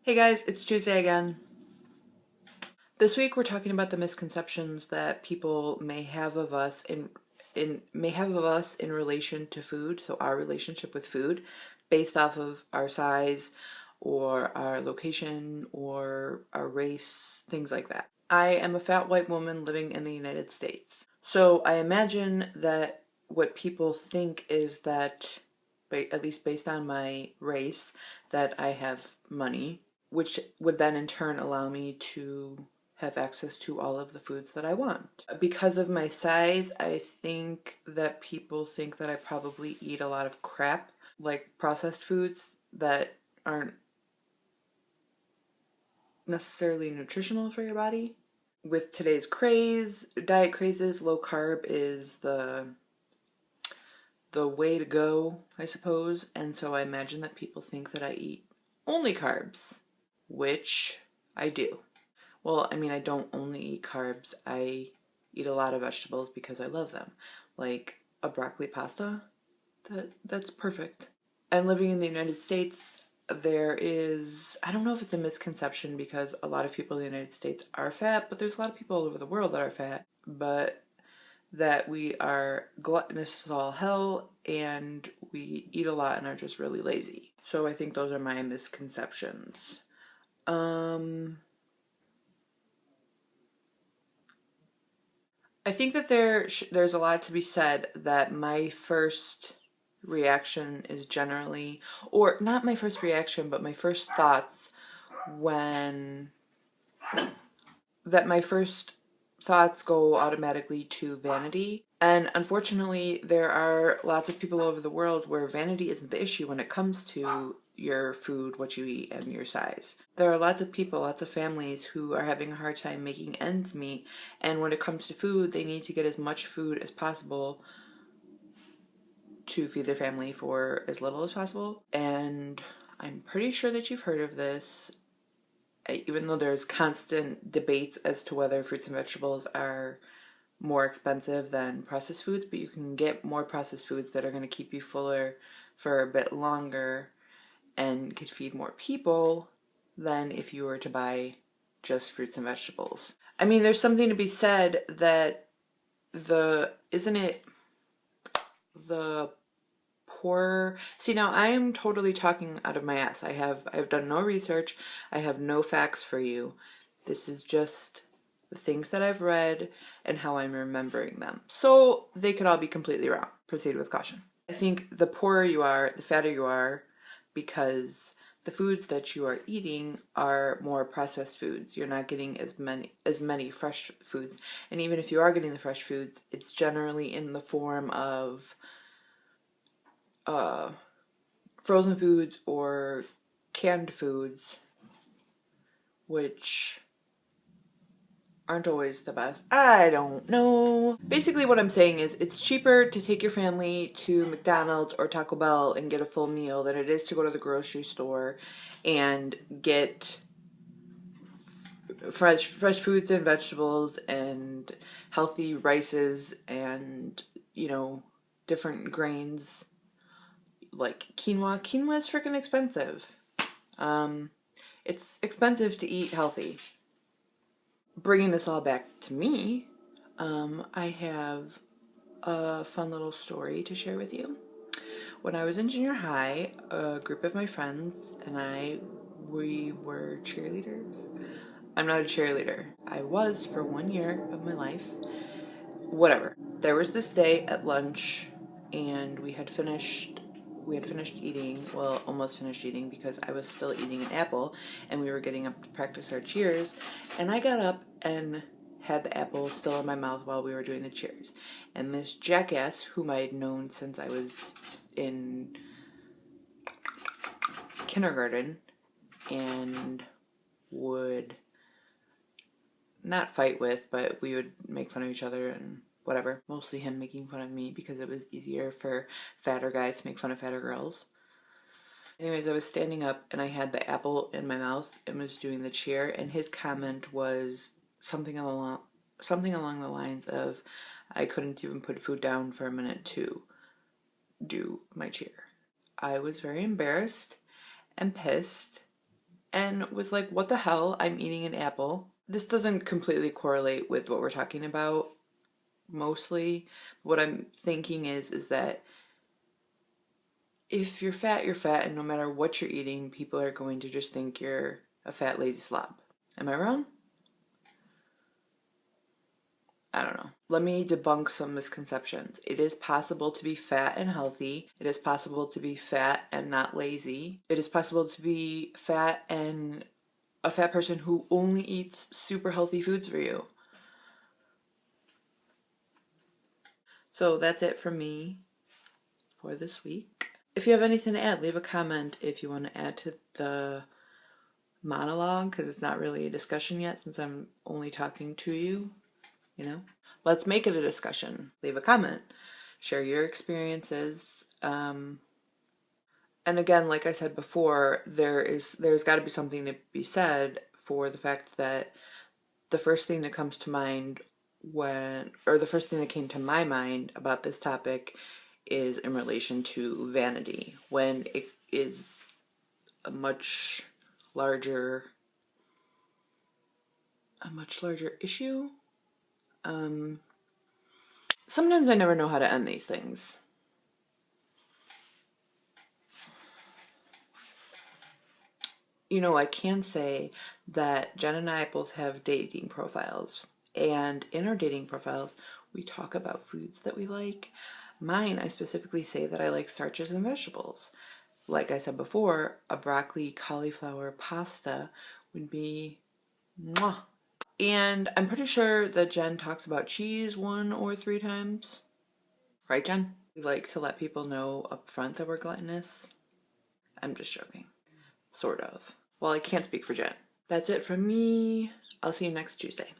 Hey guys, it's Tuesday again. This week we're talking about the misconceptions that people may have of us in relation to food, so our relationship with food based off of our size or our location or our race, things like that. I am a fat white woman living in the United States. So I imagine that what people think is that, at least based on my race, that I have money, which would then in turn allow me to have access to all of the foods that I want. Because of my size, I think that people think that I probably eat a lot of crap, like processed foods that aren't necessarily nutritional for your body. With today's diet crazes, low carb is the way to go, I suppose. And so I imagine that people think that I eat only carbs, which I do. Well, I mean, I don't only eat carbs. I eat a lot of vegetables because I love them. Like a broccoli pasta, that's perfect. And living in the United States, I don't know if it's a misconception because a lot of people in the United States are fat, but there's a lot of people all over the world that are fat, but that we are gluttonous as all hell and we eat a lot and are just really lazy. So I think those are my misconceptions. I think that there's a lot to be said that my first reaction is generally, or not my first reaction, but my first thoughts when my first thoughts go automatically to vanity. And unfortunately, there are lots of people all over the world where vanity isn't the issue when it comes to your food, what you eat, and your size. There are lots of people, lots of families who are having a hard time making ends meet. And when it comes to food, they need to get as much food as possible to feed their family for as little as possible. And I'm pretty sure that you've heard of this, even though there's constant debates as to whether fruits and vegetables are more expensive than processed foods, but you can get more processed foods that are going to keep you fuller for a bit longer and could feed more people than if you were to buy just fruits and vegetables. I mean, there's something to be said that isn't it the poor. See, now I am totally talking out of my ass. I've done no research. I have no facts for you. This is just the things that I've read and how I'm remembering them. So they could all be completely wrong. Proceed with caution. I think the poorer you are, the fatter you are, because the foods that you are eating are more processed foods. You're not getting as many fresh foods. And even if you are getting the fresh foods, it's generally in the form of uh, frozen foods or canned foods, which aren't always the best. I don't know. Basically what I'm saying is it's cheaper to take your family to McDonald's or Taco Bell and get a full meal than it is to go to the grocery store and get fresh foods and vegetables and healthy rices and, different grains like quinoa. Quinoa is freaking expensive. It's expensive to eat healthy. Bringing this all back to me, I have a fun little story to share with you. When I was in junior high, a group of my friends and we were cheerleaders. I'm not a cheerleader. I was for 1 year of my life. Whatever. There was this day at lunch, and we had finished eating, well, almost finished eating because I was still eating an apple and we were getting up to practice our cheers. And I got up and had the apple still in my mouth while we were doing the cheers. And this jackass, whom I had known since I was in kindergarten and would not fight with, but we would make fun of each other and whatever. Mostly him making fun of me because it was easier for fatter guys to make fun of fatter girls. Anyways, I was standing up and I had the apple in my mouth and was doing the cheer, and his comment was something along the lines of, I couldn't even put food down for a minute to do my cheer. I was very embarrassed and pissed, and was like, what the hell? I'm eating an apple. This doesn't completely correlate with what we're talking about mostly. What I'm thinking is that if you're fat, you're fat, and no matter what you're eating, people are going to just think you're a fat, lazy slob. Am I wrong? I don't know. Let me debunk some misconceptions. It is possible to be fat and healthy. It is possible to be fat and not lazy. It is possible to be fat and a fat person who only eats super healthy foods for you. So that's it from me for this week. If you have anything to add, leave a comment if you want to add to the monologue, because it's not really a discussion yet since I'm only talking to you, you know? Let's make it a discussion. Leave a comment. Share your experiences. And again, like I said before, there's got to be something to be said for the fact that the first thing that comes to mind the first thing that came to my mind about this topic is in relation to vanity, when it is a much larger issue. Sometimes I never know how to end these things. I can say that Jen and I both have dating profiles. And in our dating profiles, we talk about foods that we like. Mine, I specifically say that I like starches and vegetables. Like I said before, a broccoli cauliflower pasta would be mwah. And I'm pretty sure that Jen talks about cheese 1 or 3 times. Right, Jen? We like to let people know up front that we're gluttonous. I'm just joking. Sort of. Well, I can't speak for Jen. That's it from me. I'll see you next Tuesday.